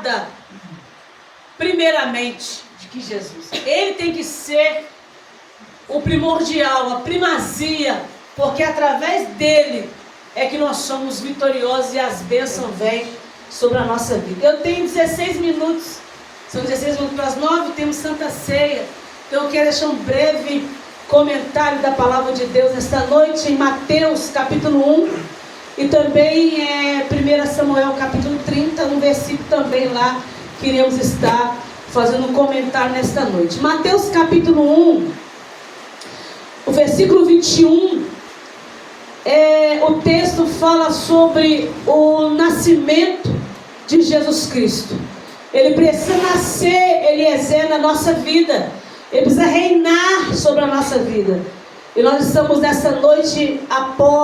cuidada primeiramente de que Jesus. Ele tem que ser o primordial, a primazia, porque através dele é que nós somos vitoriosos e as bênçãos vêm sobre a nossa vida. Eu tenho 16 minutos, são 16 minutos para as 9, temos Santa Ceia. Então eu quero deixar um breve comentário da palavra de Deus esta noite em Mateus capítulo 1 e também 1 Samuel capítulo 30, um versículo também lá que iremos estar fazendo um comentário nesta noite. Mateus capítulo 1, o versículo 21, o texto fala sobre o nascimento de Jesus Cristo. Ele precisa nascer, Eliezer, na nossa vida. Ele precisa reinar sobre a nossa vida. E nós estamos nessa noite,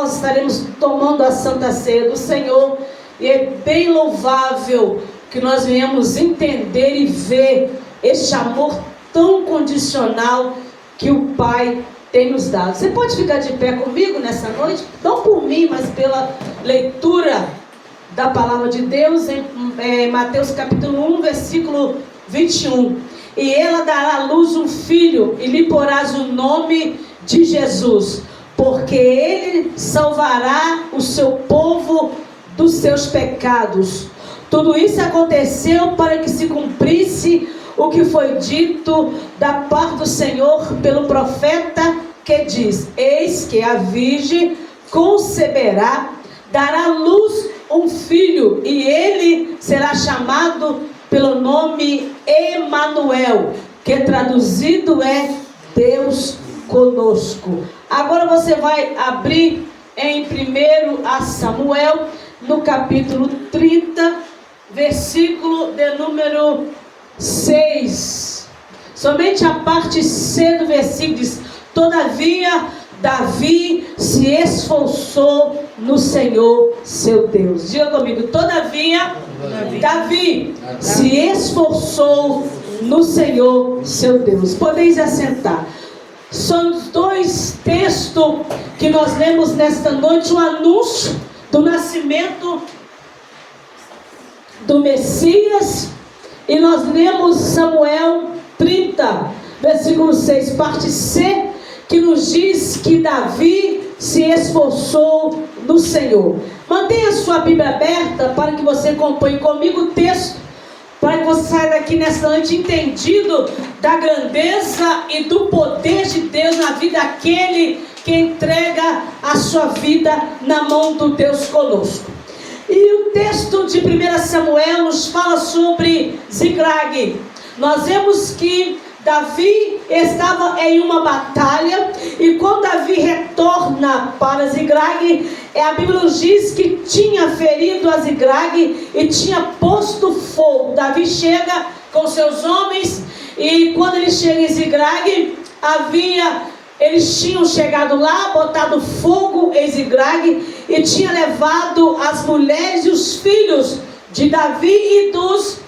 estaremos tomando a Santa Ceia do Senhor. E é bem louvável que nós venhamos entender e ver este amor tão condicional que o Pai tem nos dado. Você pode ficar de pé comigo nessa noite? Não por mim, mas pela leitura da palavra de Deus em Mateus capítulo 1, versículo 21. E ela dará à luz um filho, e lhe porás o nome de Jesus, porque ele salvará o seu povo dos seus pecados. Tudo isso aconteceu para que se cumprisse o que foi dito da parte do Senhor pelo profeta, que diz: eis que a virgem conceberá, dará à luz um filho, e ele será chamado pelo nome Emanuel, que traduzido é Deus conosco. Agora você vai abrir em 1 Samuel, no capítulo 30, versículo de número 6. Somente a parte C do versículo diz: todavia Davi se esforçou no Senhor seu Deus. Diga comigo: todavia Davi se esforçou no Senhor seu Deus. Podeis assentar. São os dois textos que nós lemos nesta noite: o anúncio do nascimento do Messias, e nós lemos Samuel 30, versículo 6, parte C, que nos diz que Davi se esforçou no Senhor. Mantenha a sua Bíblia aberta para que você acompanhe comigo o texto, para que você saia daqui nesta noite entendido da grandeza e do poder de Deus na vida daquele que entrega a sua vida na mão do Deus conosco. E o texto de 1 Samuel nos fala sobre Ziclag. Nós vemos que Davi estava em uma batalha, e quando Davi retorna para Ziclag, a Bíblia nos diz que tinha ferido a Ziclag e tinha posto fogo. Davi chega com seus homens, e quando ele chega em Ziclag, eles tinham chegado lá, botado fogo em Ziclag, e tinha levado as mulheres e os filhos de Davi e dos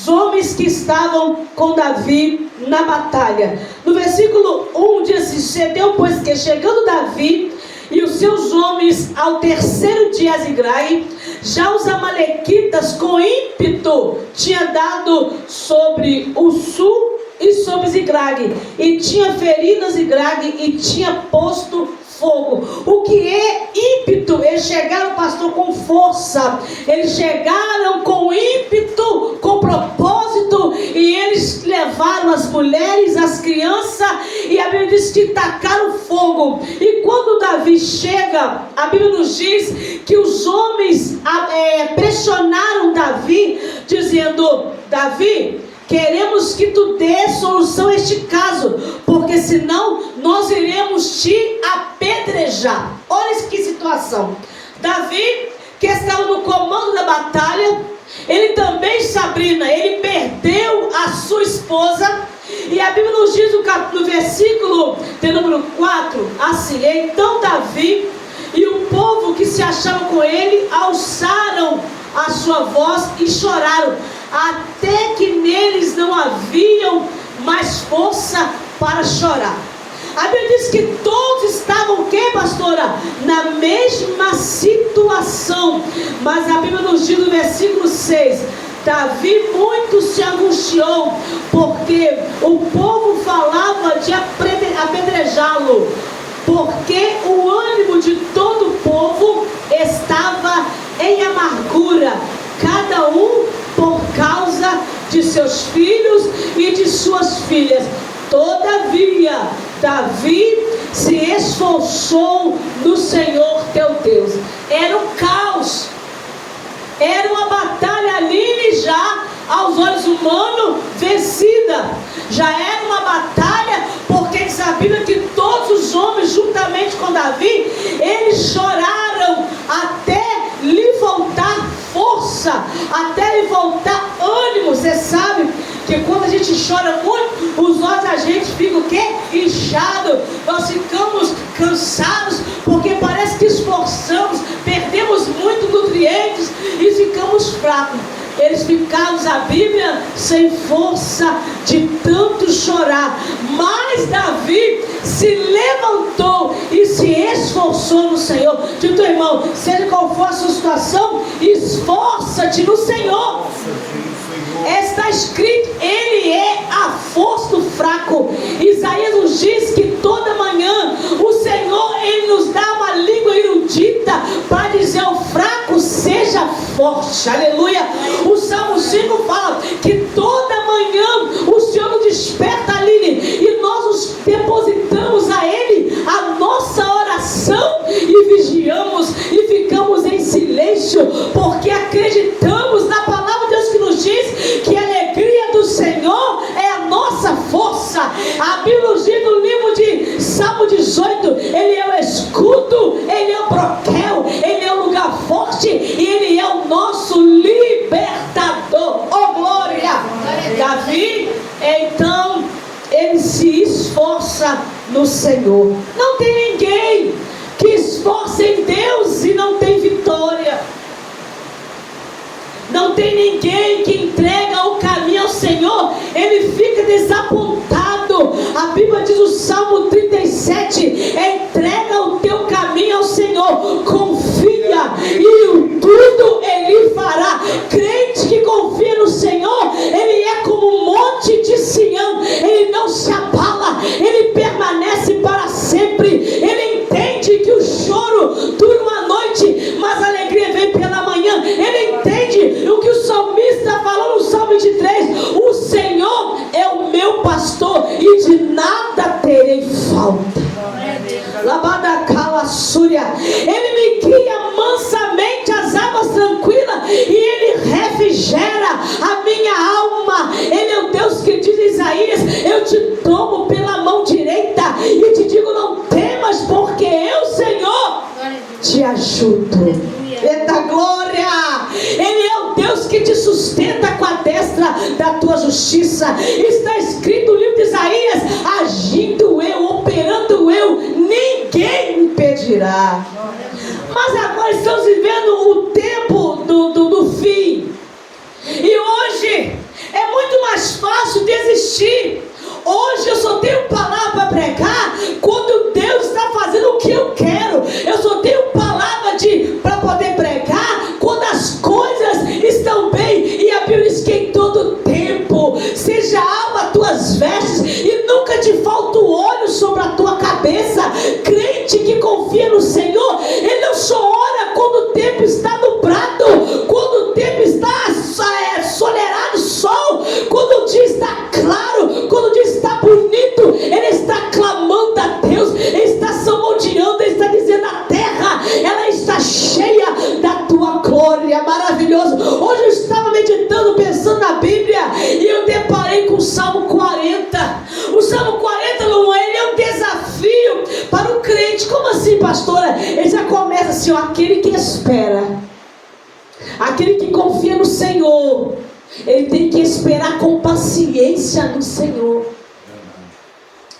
homens que estavam com Davi na batalha. No versículo 1 diz assim: sucedeu, pois, que chegando Davi e os seus homens ao terceiro dia a Ziclag, já os amalequitas com ímpeto tinha dado sobre o sul e sobre Ziclag, e tinha ferido Ziclag e tinha posto fogo. O que é ímpeto? Eles chegaram, pastor, com força. Eles chegaram com ímpeto, com propósito, e eles levaram as mulheres, as crianças, e a Bíblia diz que tacaram fogo. E quando Davi chega, a Bíblia nos diz que os homens pressionaram Davi, dizendo: Davi, queremos que tu dê solução a este caso, porque senão nós iremos te apedrejar. Olha que situação. Davi, que estava no comando da batalha, ele também, Sabrina, ele perdeu a sua esposa. E a Bíblia nos diz no versículo de número 4, assim: então Davi e o povo que se achava com ele alçaram a sua voz e choraram, até que neles não haviam mais força para chorar. A Bíblia diz que todos estavam, o que, pastora? Na mesma situação. Mas a Bíblia nos diz no versículo 6: Davi muito se angustiou, porque o povo falava de apedrejá-lo, porque o ânimo de todo o povo estava em amargura, cada um por causa de seus filhos e de suas filhas. Todavia, Davi se esforçou no Senhor teu Deus. Era um caos, era uma batalha ali já aos olhos humanos vencida. Já era uma batalha, porque diz a Bíblia que todos os homens juntamente com Davi, eles choraram até lhe voltar força, até lhe voltar ânimo. Você sabe que quando a gente chora muito, os olhos da gente ficam o quê? Inchados, nós ficamos cansados, porque parece que esforçamos, perdemos muito nutrientes e ficamos fracos. Eles ficaram, a Bíblia, sem força de tanto chorar. Mas Davi se levantou e se esforçou no Senhor. Diz teu irmão, seja qual for a sua situação, esforça-te no Senhor. Está escrito, Ele é a força do fraco. Isaías nos diz que toda manhã o Senhor, Ele nos dá uma língua erudita para dizer ao fraco, seja forte. Aleluia. O Salmo 5 fala que toda manhã o Senhor nos desperta, Aline, e nós nos depositamos a Ele a nossa oração e vigiamos e ficamos em silêncio, porque acreditamos na palavra de Deus que nos diz que a alegria do Senhor é a nossa força. A Bíblia nos diz no livro de Salmo 18, Ele é o escudo, Ele é o broquel, Ele é o lugar forte e Ele é o nosso libertador. Oh glória! Davi, então, ele se esforça no Senhor. Não tem ninguém que esforça em Deus e não tem vitória. Não tem ninguém que entrega o caminho ao Senhor, ele fica desapontado. A Bíblia diz no Salmo 37, entrega o teu caminho ao Senhor, confia e tudo Ele fará. Crente que confia no Senhor, ele é como um monte de Sião, ele não se abala, ele permanece para sempre. Ele entende que o choro dura uma noite, mas a alegria vem pela manhã. Ele entende o que o salmista falou no Salmo 23, o Senhor é o meu pastor e de nada terei falta. Ele me guia mansamente às águas tranquilas e Ele refrigera a minha alma. Ele é o Deus que diz em Isaías, eu te tomo pela mão direita e te digo, não temas, porque eu, Senhor, te ajudo. Eita glória! Ele é o Deus que te sustenta com a destra da tua justiça. Está escrito no livro de Isaías, agindo eu, operando eu, ninguém me impedirá. Mas agora estamos vivendo o tempo do fim. E hoje é muito mais fácil desistir. Hoje eu só tenho palavra para pregar quando Deus está fazendo o que eu quero. Eu só tenho palavra para poder pregar quando as coisas estão bem. E a Bíblia diz que em todo tempo seja alva as tuas vestes e nunca te falta o óleo sobre a tua cabeça. Crente que confia no Senhor, ele não só ora quando o tempo está nublado, quando o tempo está solerado, sol, quando o dia está claro, quando o dia está bonito, ele está clamando a Deus, ele está salmodiando, ele está dizendo a terra, ela está cheia da tua glória. Maravilhoso. Hoje eu estava meditando, pensando na Bíblia, e eu deparei com o Salmo 40. O Salmo 40 não é, ele é um desafio para o crente. Como assim, pastora? Ele já começa assim, ó, aquele que espera, aquele que confia no Senhor, ele tem que esperar com paciência no Senhor.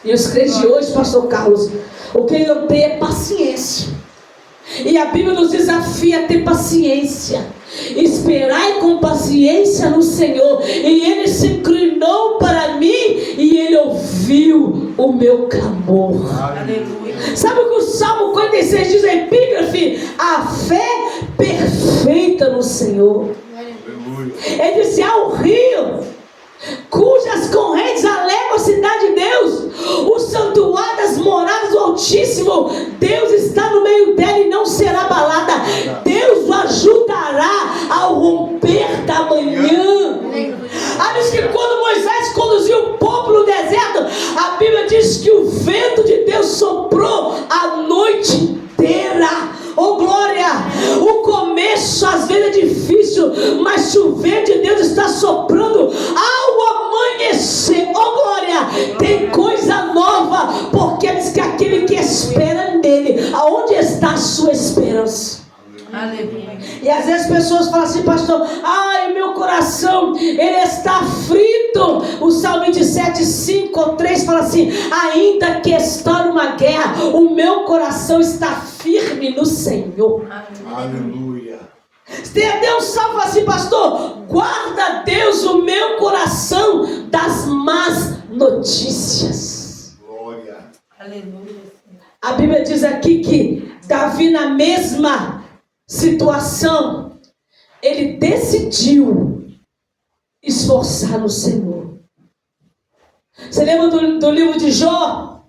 E os crentes de hoje, pastor Carlos, o que ele não tem é paciência. E a Bíblia nos desafia a ter paciência. Esperai com paciência no Senhor. E Ele se inclinou para mim e Ele ouviu o meu clamor. Aleluia. Sabe o que o Salmo 46 diz, a epígrafe? A fé perfeita no Senhor. Aleluia. Ele disse: há um rio cujas correntes alegam a cidade de Deus, o santuário das moradas do Altíssimo. Deus está no meio dela e não será abalada. Deus o ajudará ao romper da manhã. Diz que quando Moisés conduziu o povo no deserto, a Bíblia diz que o vento de Deus soprou a noite inteira. Oh glória! O começo às vezes é difícil, mas se o vento de Deus está soprando ao amanhecer, oh glória, tem coisa nova, porque diz que aquele que espera nele, aonde está a sua esperança? Aleluia. E às vezes as pessoas falam assim: pastor, ai, meu coração, ele está frito. O Salmo 27, 5 ou 3 fala assim: ainda que estoure uma guerra, o meu coração está firme no Senhor. Aleluia. Tem até um salmo assim: pastor, guarda Deus o meu coração das más notícias. Glória. Aleluia. A Bíblia diz aqui que Davi, na mesma situação, ele decidiu esforçar no Senhor. Você lembra do livro de Jó?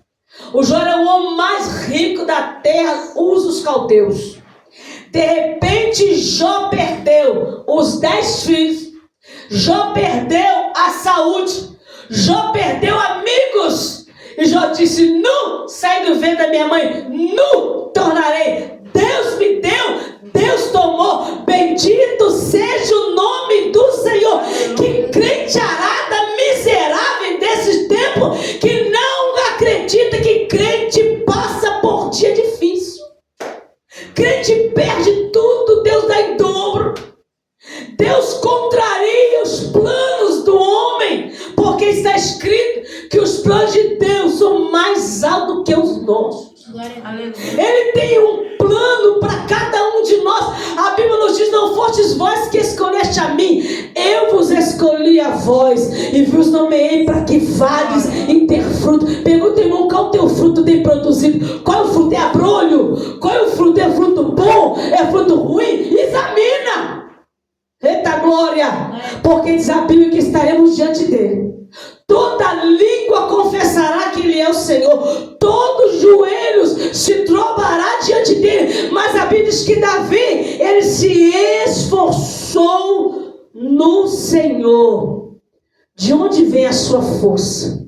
O Jó era o homem mais rico da terra, os caldeus. De repente Jó perdeu os 10 filhos, Jó perdeu a saúde, Jó perdeu amigos, e Jó disse: nu saí do ventre da minha mãe, nu tornarei. Deus me deu, Deus tomou, bendito seja o nome do Senhor. Que crente arada, miserável desse tempo, que não acredita que crente passa por dia difícil. Crente perde tudo, Deus dá em dobro. Deus contraria os planos do homem, porque está escrito que os planos de Deus são mais altos do que os nossos. Ele tem um plano para cada um de nós. A Bíblia nos diz: não fostes vós que escolheste a mim, eu vos escolhi a vós e vos nomeei para que vades e ter fruto. Pergunta, irmão, qual o teu fruto tem produzido? Qual o fruto? É abrolho? Qual é o fruto? É fruto bom? É fruto ruim? Examina. Eita glória! Porque diz a Bíblia que estaremos diante dele. Toda língua confessará que ele é o Senhor, todos os joelhos se dobrará diante dele. Mas a Bíblia diz que Davi, ele se esforçou no Senhor. De onde vem a sua força?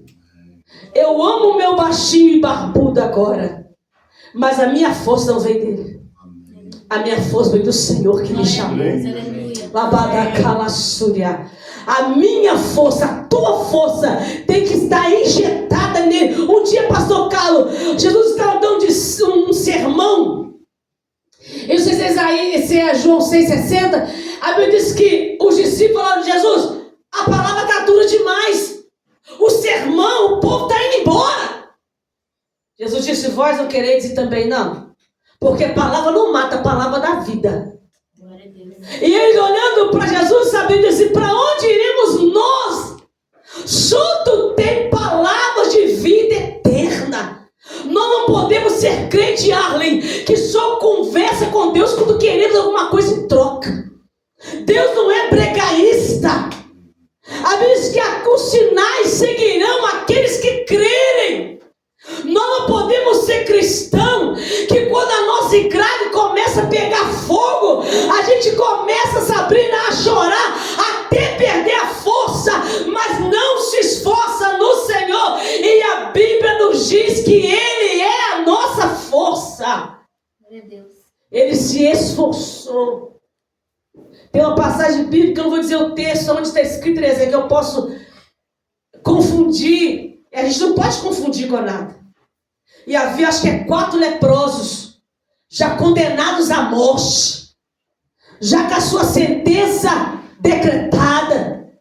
Eu amo o meu baixinho e barbudo agora, mas a minha força não vem dele. A minha força vem do Senhor que me chamou. A minha força, a tua força tem que estar injetada nele. Um dia, pastor Carlos, Jesus estava dando um sermão. Eu não sei se é João 6,60. A Bíblia diz que os discípulos falaram: Jesus, a palavra está dura demais. O sermão, o povo está indo embora. Jesus disse: vós não quereis e também não. Porque a palavra não mata, a palavra dá vida. E ele olhando para Jesus, sabendo dizer: para onde iremos nós? Só tu tem palavras de vida eterna. Nós não podemos ser crente, Arlen, que só conversa com Deus quando queremos alguma coisa em troca. Deus não é pregaísta. A Bíblia diz que os sinais seguirão aqueles que crerem. Nós não podemos ser cristão que quando a nossa grade começa a pegar fogo, a gente começa, Sabrina, a chorar até perder a força, mas não se esforça no Senhor. E a Bíblia nos diz que Ele é a nossa força. Ele se esforçou. Tem uma passagem bíblica, eu não vou dizer o texto onde está escrito, que eu posso confundir. A gente não pode confundir com nada. E havia, acho que 4 leprosos, já condenados à morte, já com a sua sentença decretada.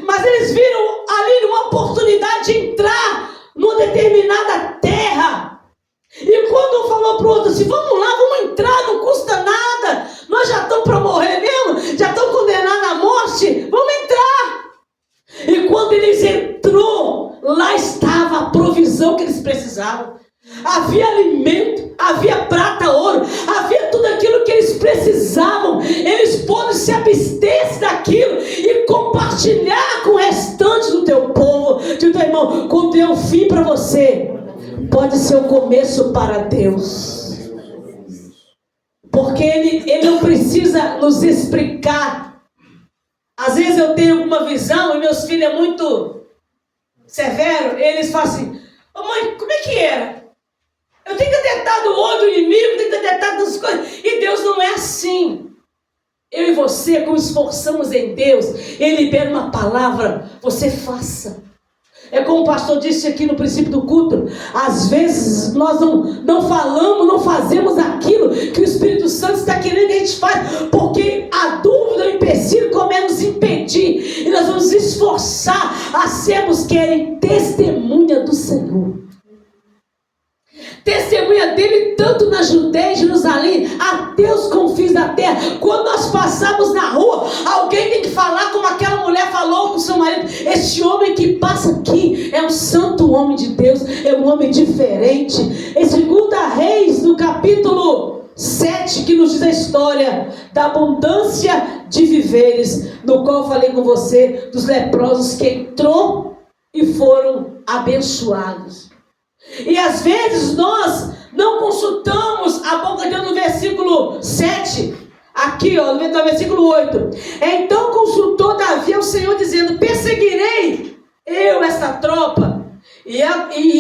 Mas eles viram ali uma oportunidade de entrar numa determinada terra. E quando um falou para o outro assim: vamos lá, vamos entrar, não custa nada. Nós já estamos para morrer mesmo, já estamos condenados à morte, vamos entrar. E quando eles entrou, lá estava a provisão que eles precisavam. Havia alimento, havia prata, ouro, havia tudo aquilo que eles precisavam. Eles podem se abstesse daquilo e compartilhar com o restante do teu povo, do teu irmão. Quando é o fim para você, pode ser o começo para Deus. Porque Ele não precisa nos explicar. Às vezes eu tenho alguma visão e meus filhos é muito severo, eles falam assim: ô mãe, como é que era? Eu tenho que detectar do olho do inimigo, tenho que detectar das coisas. E Deus não é assim. Eu e você, como esforçamos em Deus, Ele libera uma palavra, você faça. É como o pastor disse aqui no princípio do culto, às vezes nós não falamos, não fazemos aquilo que o Espírito Santo está querendo que a gente faça, porque a dúvida, o empecilho começa a nos impedir, e nós vamos esforçar a sermos testemunha do Senhor. Testemunha dele tanto na Judeia e Jerusalém, até os confins da terra. Quando nós passarmos na rua, alguém tem que falar como aquela mulher falou com seu marido: este homem que passa aqui é um santo homem de Deus, é um homem diferente. Em 2 Reis, no capítulo 7, que nos diz a história da abundância de viveres, no qual eu falei com você, dos leprosos que entrou e foram abençoados. E às vezes nós não consultamos a boca de Deus no versículo 7, aqui ó, no versículo 8. Então consultou Davi ao Senhor, dizendo: perseguirei eu essa tropa, e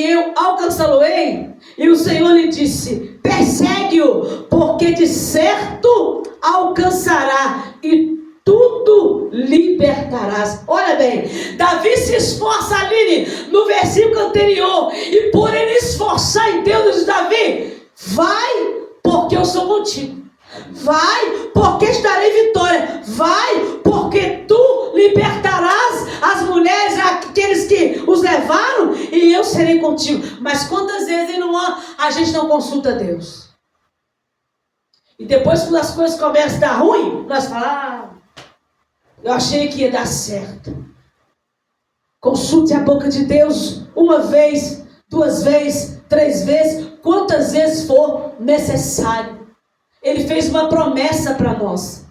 eu alcançá-lo-ei? E o Senhor lhe disse: persegue-o, porque de certo alcançará, e tudo libertarás. Olha bem, Davi se esforça ali no versículo anterior, e por ele esforçar em Deus, diz Davi: vai, porque eu sou contigo. Vai, porque estarei vitória. Vai, porque tu libertarás as mulheres, aqueles que os levaram, e eu serei contigo. Mas quantas vezes a gente não consulta Deus? E depois, quando as coisas começam a dar ruim, nós falamos: eu achei que ia dar certo. Consulte a boca de Deus uma vez, 2 vezes, 3 vezes, quantas vezes for necessário. Ele fez uma promessa para nós,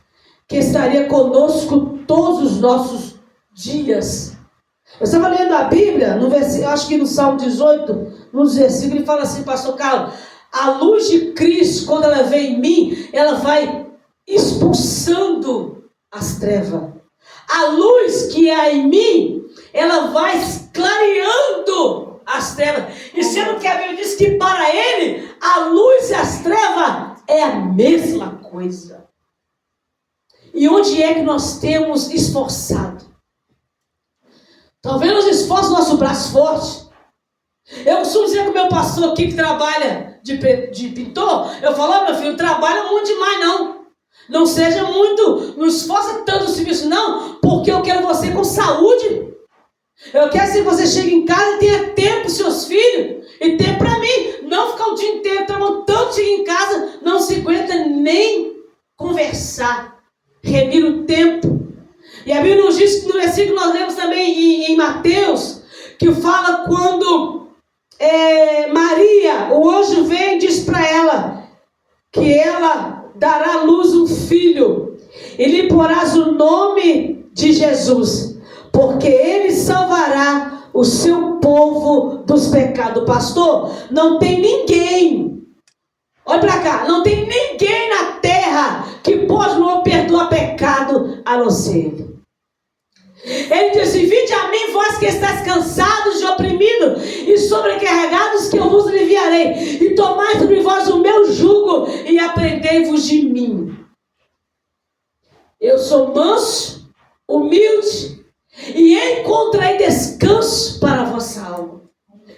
que estaria conosco todos os nossos dias. Eu estava lendo a Bíblia, acho que no Salmo 18, no versículo, ele fala assim: pastor Carlos, a luz de Cristo, quando ela vem em mim, ela vai expulsando as trevas. A luz que há em mim, ela vai clareando as trevas. E sendo que a Bíblia diz que para ele, a luz e as trevas é a mesma coisa. E onde é que nós temos esforçado? Talvez nos esforços do nosso braço forte. Eu costumo dizer com o meu pastor aqui que trabalha de pintor, eu falo: meu filho, trabalha muito demais não. Não seja muito, não esforça tanto o serviço não, porque eu quero você com saúde. Eu quero que você chegue em casa e tenha tempo para os seus filhos e tempo para mim. Não ficar o dia inteiro trabalhando tanto, chega em casa, não se aguenta nem conversar. Remira o tempo. E a Bíblia nos diz, no versículo que nós lemos também em Mateus, que fala quando Maria, o anjo vem e diz para ela que ela dará à luz um filho, e lhe porás o nome de Jesus, porque ele salvará o seu povo dos pecados. Pastor, não tem ninguém, olha para cá, não tem ninguém na terra que pode não perdoar pecado a não ser ele. Ele disse: vinde a mim, vós que estáis cansados e oprimidos e sobrecarregados, que eu vos aliviarei. E tomai sobre vós o meu jugo e aprendei-vos de mim. Eu sou manso, humilde, e encontrei descanso para a vossa alma.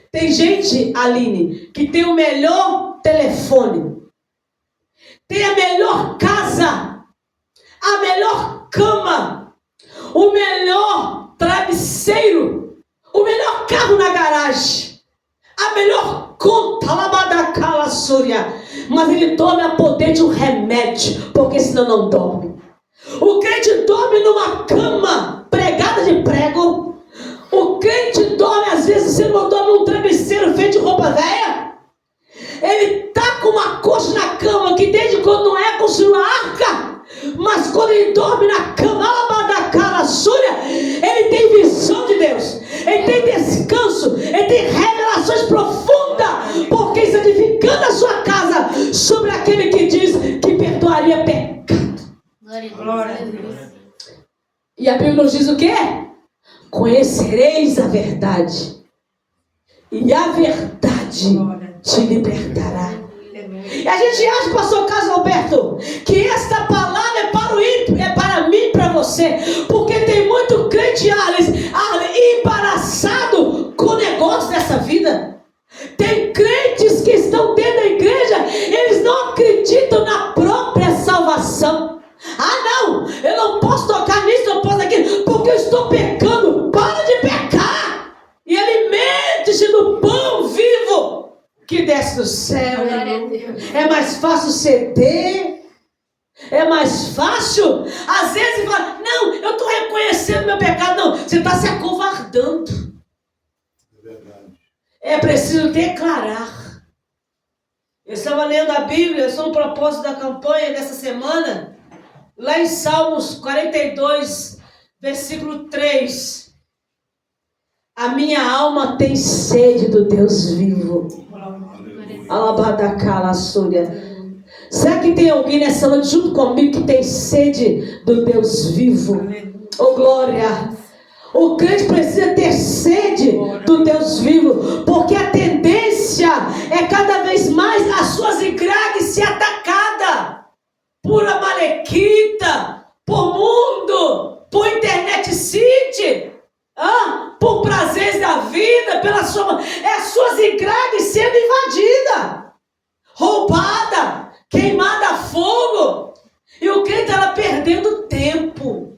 Tem gente, Aline, que tem o melhor telefone, tem a melhor casa, a melhor cama, o melhor travesseiro, o melhor carro na garagem, a melhor conta, mas ele dorme a poder de um remédio, porque senão não dorme. O crente dorme numa cama pregada de prego. O crente dorme, às vezes, você não dorme num travesseiro feito de roupa velha. Ele está com uma coxa na cama que desde quando não é construiu a arca, mas quando ele dorme de Deus. Ele tem descanso, ele tem revelações profundas, porque está edificando a sua casa sobre aquele que diz que perdoaria pecado. Glória a Deus. E a Bíblia nos diz o quê? Conhecereis a verdade, e a verdade te libertará. E a gente acha, pastor Carlos Alberto, que esta palavra é para o ímpio, é para mim e para você, porque tem muito crente embaraçado com o negócio dessa vida. Tem crentes que estão dentro da igreja, eles não acreditam na própria salvação. Ah, não, eu não posso tocar nisso, não posso naquilo, porque eu estou pecando. Para de pecar e alimente-se do pão vivo que desce do céu. É mais fácil ceder, é mais fácil. Às vezes fala, não, eu estou reconhecendo meu pecado. Não, você está se acovardando. É verdade. É preciso declarar. Eu estava lendo a Bíblia, sobre o propósito da campanha dessa semana, lá em Salmos 42, versículo 3. A minha alma tem sede do Deus vivo. Alabadacala, Súria. Será que tem alguém nessa noite junto comigo que tem sede do Deus vivo? Oh, glória! O crente precisa ter sede do Deus vivo, porque a tendência é cada vez mais as suas igrejas ser atacadas por amalequita, por mundo, por internet city, por prazeres da vida, as suas igrejas sendo invadidas, roubadas, queimadas a fogo, e o crente estava perdendo tempo.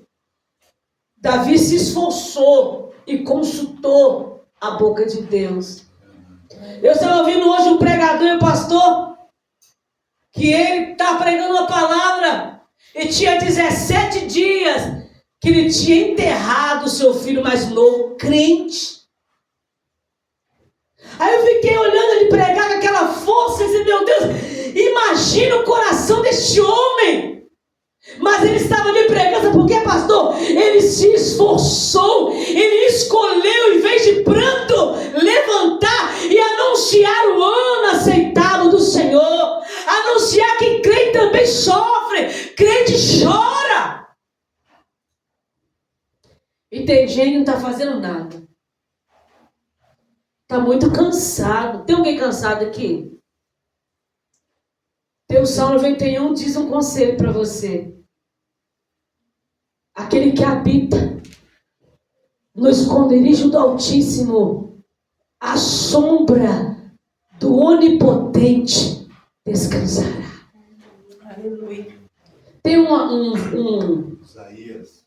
Davi se esforçou e consultou a boca de Deus. Eu estava ouvindo hoje um pregador e um pastor, que ele estava pregando uma palavra, e tinha 17 dias que ele tinha enterrado o seu filho mais novo, crente. Aí eu fiquei olhando ele pregar com aquela força e disse, meu Deus, imagina o coração deste homem. Mas ele estava ali pregando, porque, pastor, ele se esforçou, ele escolheu, em vez de pranto, levantar e anunciar o ano aceitável do Senhor, anunciar que crente também sofre, crente chora. E tem gente que não está fazendo nada, está muito cansado. Tem alguém cansado aqui? Tem o Salmo 91, diz um conselho para você. Aquele que habita no esconderijo do Altíssimo, à sombra do Onipotente descansará. Aleluia. Tem Isaías.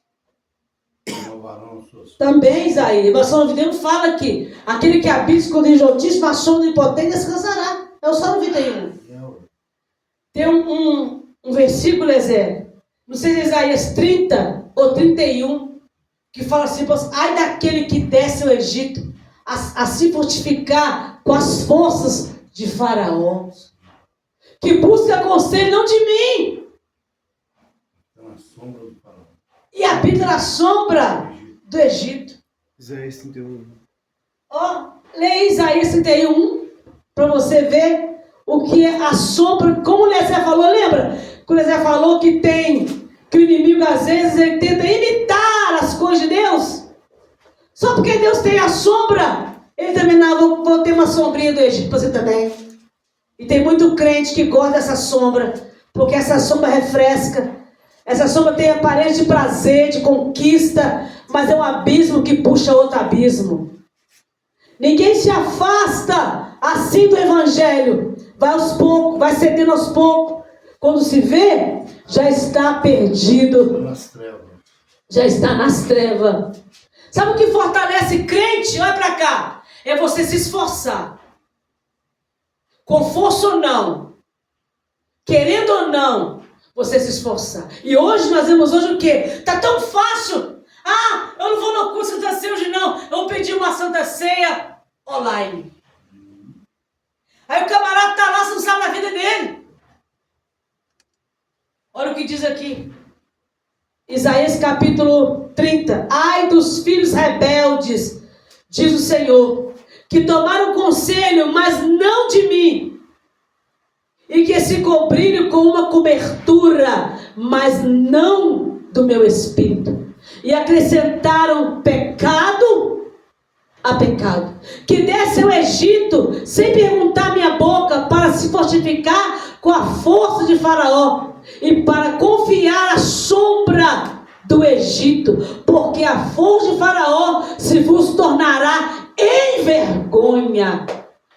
Renovarão suas. Também, Isaías, mas o Salmo 91 fala que aquele que habita no esconderijo do Altíssimo, à sombra do Onipotente descansará. É o Salmo 91. Tem um versículo, Ezé, não sei se é Isaías 30 ou 31, que fala assim, ai daquele que desce ao Egito, a se fortificar com as forças de Faraó, que busca conselho não de mim, Na sombra do Faraó. e habita na sombra do Egito. Isaías 31. Leia Isaías 31, para você ver o que é a sombra, como o Lezé falou, lembra? Que o Lezé falou que o inimigo às vezes ele tenta imitar as coisas de Deus. Só porque Deus tem a sombra, ele também não, vou ter uma sombrinha do Egito para você também. E tem muito crente que gosta dessa sombra, porque essa sombra refresca. Essa sombra tem aparência de prazer, de conquista, mas é um abismo que puxa outro abismo. Ninguém se afasta assim do evangelho. Vai aos poucos, vai cedendo aos poucos. Quando se vê, já está perdido. Nas trevas. Já está nas trevas. Sabe o que fortalece crente? Olha para cá. É você se esforçar. Com força ou não. Querendo ou não. Você se esforçar. E hoje nós vemos o quê? Está tão fácil. Eu não vou no curso da ceia hoje não. Eu vou pedir uma Santa Ceia online. Aí o camarada está lá, você não sabe a vida dele. Olha o que diz aqui. Isaías capítulo 30. Ai dos filhos rebeldes, diz o Senhor, que tomaram conselho, mas não de mim, e que se cobriram com uma cobertura, mas não do meu espírito, e acrescentaram pecado a pecado, que desce ao Egito sem perguntar minha boca, para se fortificar com a força de Faraó, e para confiar a sombra do Egito, porque a força de Faraó se vos tornará em vergonha,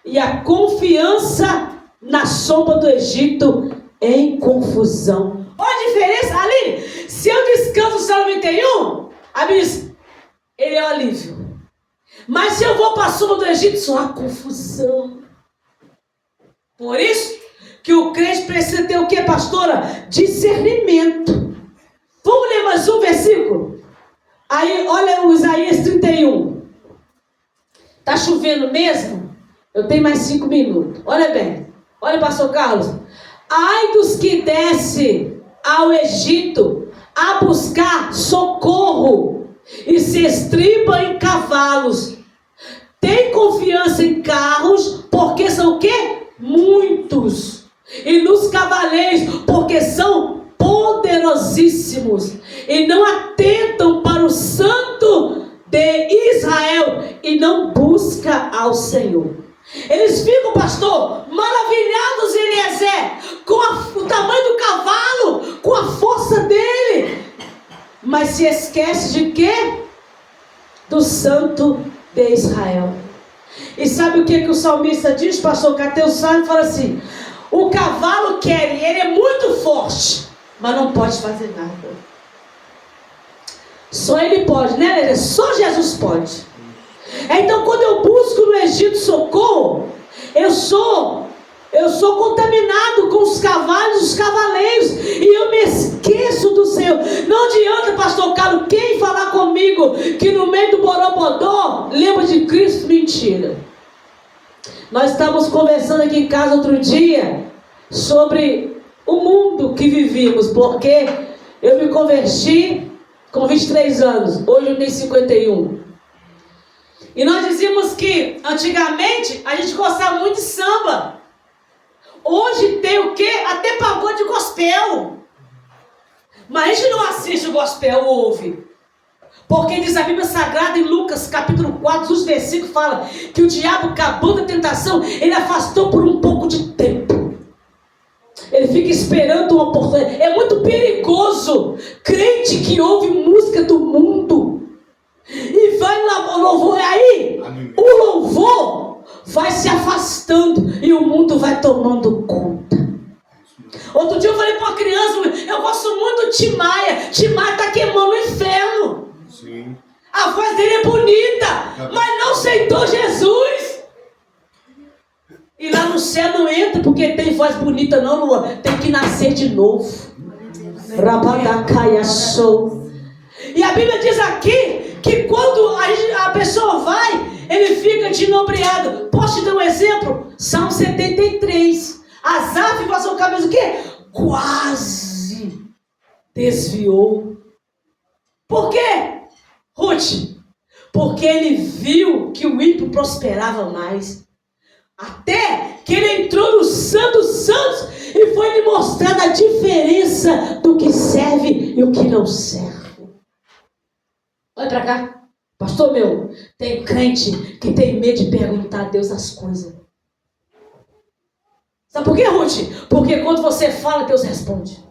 e a confiança na sombra do Egito em confusão. Olha a diferença, Aline. Se eu descanso o Salmo 91, a Bíblia diz, ele é o alívio. Mas se eu vou para a sombra do Egito, só há confusão. Por isso que o crente precisa ter o que, pastora? Discernimento. Vamos ler mais um versículo? Aí, olha o Isaías 31. Está chovendo mesmo? Eu tenho mais 5 minutos. Olha bem. Olha, pastor Carlos. Ai dos que descem ao Egito a buscar socorro e se estribam em cavalos. Tem confiança em carros, porque são o quê? Muitos. E nos cavaleiros, porque são poderosíssimos. E não atentam para o Santo de Israel, e não busca ao Senhor. Eles ficam, pastor, maravilhados, Eliezer, com o tamanho do cavalo, com a força dele, mas se esquece de quê? Do Santo de Israel. E sabe o que o salmista diz, pastor Cateu Salmo? Fala assim, o cavalo quer, ele é muito forte, mas não pode fazer nada. Só ele pode, né, Lelê? Só Jesus pode. Então, quando eu busco no Egito socorro, eu sou contaminado com os cavalos, os cavaleiros, e eu me esqueço do Senhor. Não adianta, pastor Carlos, quem falar comigo que no meio do Borobodó lembra de Cristo, mentira. Nós estávamos conversando aqui em casa outro dia sobre o mundo que vivíamos, porque eu me converti com 23 anos, hoje eu tenho 51. E nós dizíamos que antigamente a gente gostava muito de samba. Hoje tem o quê? Até pagode gospel. Mas a gente não assiste o gospel, ouve. Porque diz a Bíblia Sagrada em Lucas capítulo 4, os versículos fala que o diabo, acabando a tentação, ele afastou por um pouco de tempo. Ele fica esperando uma oportunidade. É muito perigoso crente que ouve música do mundo e vai lá, o louvor aí, o louvor vai se afastando e o mundo vai tomando conta. Outro dia eu falei para uma criança, eu gosto muito do Tim Maia. Tim Maia está queimando o inferno. Sim. A voz dele é bonita, mas não aceitou Jesus. E lá no céu não entra porque tem voz bonita não, Luan. Tem que nascer de novo. Rabadacaia sou. E a Bíblia diz aqui que quando a pessoa vai, ele fica dinobriado. Posso te dar um exemplo? Salmo 73. Asaf passou o cabeça o quê? Quase desviou. Por quê, Ruth? Porque ele viu que o ímpio prosperava mais. Até que ele entrou no Santo dos Santos e foi lhe mostrada a diferença do que serve e o que não serve. Olha pra cá. Pastor meu, tem crente que tem medo de perguntar a Deus as coisas. Sabe por quê, Ruth? Porque quando você fala, Deus responde.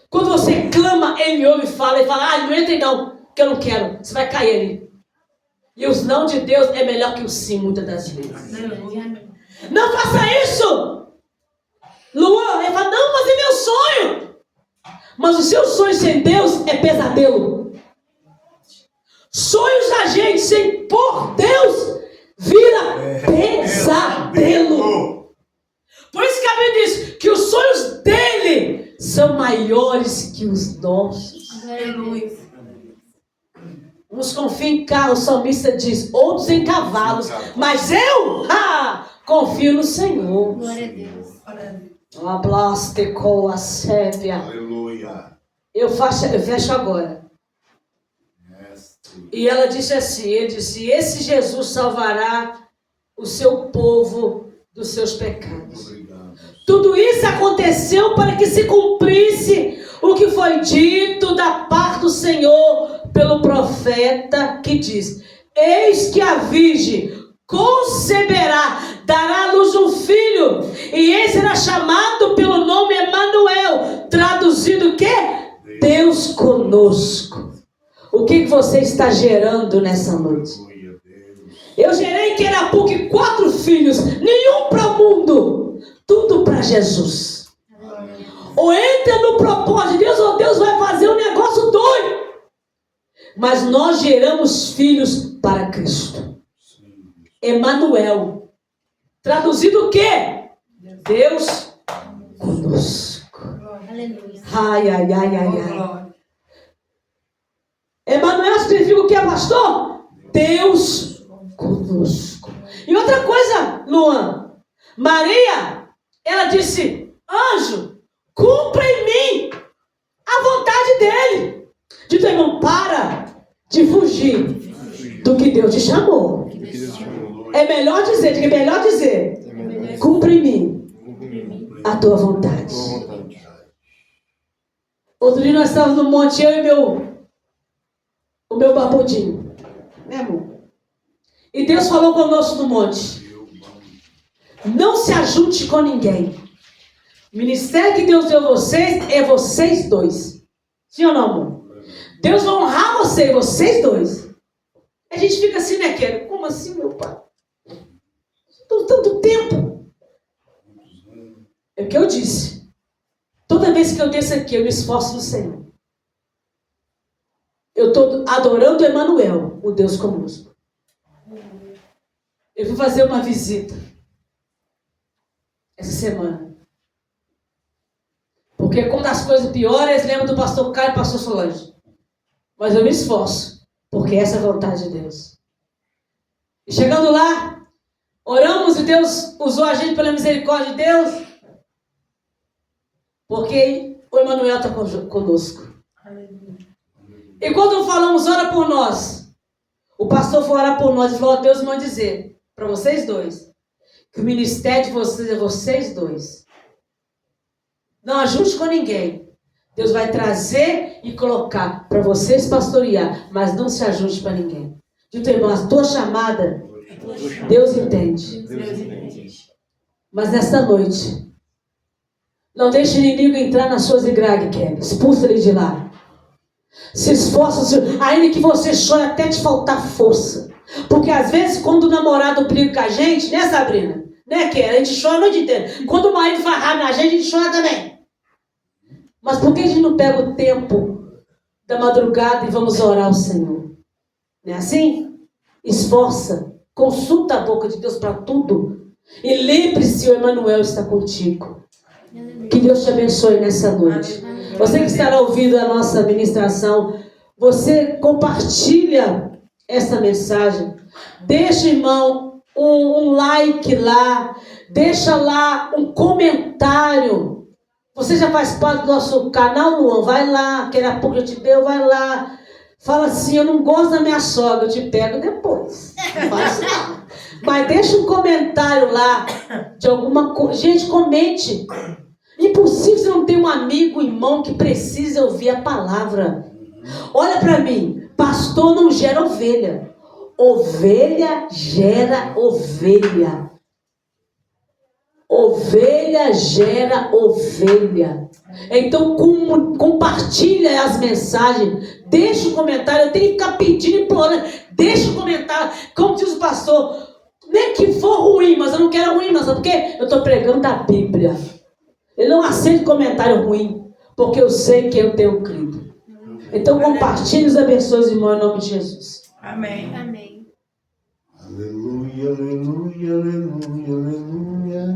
Quando você clama, Ele ouve e fala. Não entre não, que eu não quero. Você vai cair ali. E os não de Deus é melhor que o sim, muitas das vezes. Não faça isso! Luan, ele fala, não, mas é meu sonho. Mas o seu sonho sem Deus é pesadelo. Sonhos da gente sem por Deus vira pesadelo. Por isso que a Bíblia diz que os sonhos dele são maiores que os nossos. Uns confiam em carros, o salmista diz, outros em cavalos, mas eu confio no Senhor. Glória a Deus. Aleluia. Eu fecho agora. E ela disse assim, ele disse, esse Jesus salvará o seu povo dos seus pecados. Obrigado. Tudo isso aconteceu para que se cumprisse o que foi dito da parte do Senhor pelo profeta que diz: eis que a virgem conceberá, dará à luz um filho, e ele será chamado pelo nome Emanuel, traduzido o quê? Deus conosco. O que você está gerando nessa noite? Eu gerei em Querapuque 4 filhos, nenhum para o mundo, tudo para Jesus. Ou entra no propósito de Deus, ou Deus vai fazer um negócio doido. Mas nós geramos filhos para Cristo. Emanuel, traduzido o quê? Deus conosco. Aleluia. Ai, ai, ai, ai, ai. Emanuel significa o que, pastor? Deus conosco. E outra coisa, Luan, Maria, ela disse: anjo, cumpra em mim a vontade dele. Diz, irmão, para de fugir do que Deus te chamou. É melhor dizer, diga, é melhor dizer, cumpra em mim a tua vontade. Outro dia nós estávamos no monte, eu e o meu barbudinho, né, amor? E Deus falou conosco no monte: não se ajunte com ninguém. O ministério que Deus deu a vocês é vocês dois. Sim ou não, amor? Deus vai honrar vocês dois. A gente fica assim, né, Kelly? Como assim, meu pai? Tanto tempo. É o que eu disse. Toda vez que eu desço aqui, eu me esforço no Senhor. Eu estou adorando Emanuel, o Deus conosco. Eu vou fazer uma visita essa semana. Porque quando as coisas pioram, eles lembram do pastor Caio e do pastor Solange. Mas eu me esforço, porque essa é a vontade de Deus. E chegando lá, oramos e Deus usou a gente pela misericórdia de Deus. Porque o Emanuel está conosco. E quando falamos, ora por nós, o pastor foi orar por nós e falou: Deus manda dizer para vocês dois que o ministério de vocês é vocês dois. Não ajunte com ninguém. Deus vai trazer e colocar para vocês pastorear, mas não se ajunte para ninguém. Dito irmão, a tua chamada, Deus entende. Mas nesta noite, não deixe o inimigo entrar nas suas igrejas, Kelly. Expulsa ele de lá. Se esforça, ainda que você chore até te faltar força. Porque às vezes quando o namorado briga com a gente, né, Sabrina? Né, Kelly? A gente chora a noite inteira. Quando o marido faz raiva na gente, a gente chora também. Mas por que a gente não pega o tempo da madrugada e vamos orar ao Senhor? Não é assim? Esforça. Consulta a boca de Deus para tudo. E lembre-se, o Emanuel está contigo. Que Deus te abençoe nessa noite. Você que estará ouvindo a nossa ministração, você compartilha essa mensagem. Deixa, irmão, um like lá. Deixa lá um comentário. Você já faz parte do nosso canal, Luan? Vai lá, que a pouco eu te deu, vai lá. Fala assim: eu não gosto da minha sogra, eu te pego depois. Não faz não. Mas deixa um comentário lá de alguma coisa. Gente, comente. Impossível você não ter um amigo, irmão que precisa ouvir a palavra. Olha para mim, pastor não gera ovelha. Ovelha gera ovelha. Ovelha gera ovelha. Então compartilha as mensagens. Deixa o comentário. Eu tenho que ficar pedindo, implorando. Deixa o comentário. Como diz o pastor, nem que for ruim, mas eu não quero ruim, não. Sabe por quê? Eu estou pregando da Bíblia. Ele não aceita comentário ruim, porque eu sei que eu tenho crido. Então compartilhe os abençoes, irmão, em nome de Jesus. Amém. Amém. Aleluia, aleluia, aleluia, aleluia.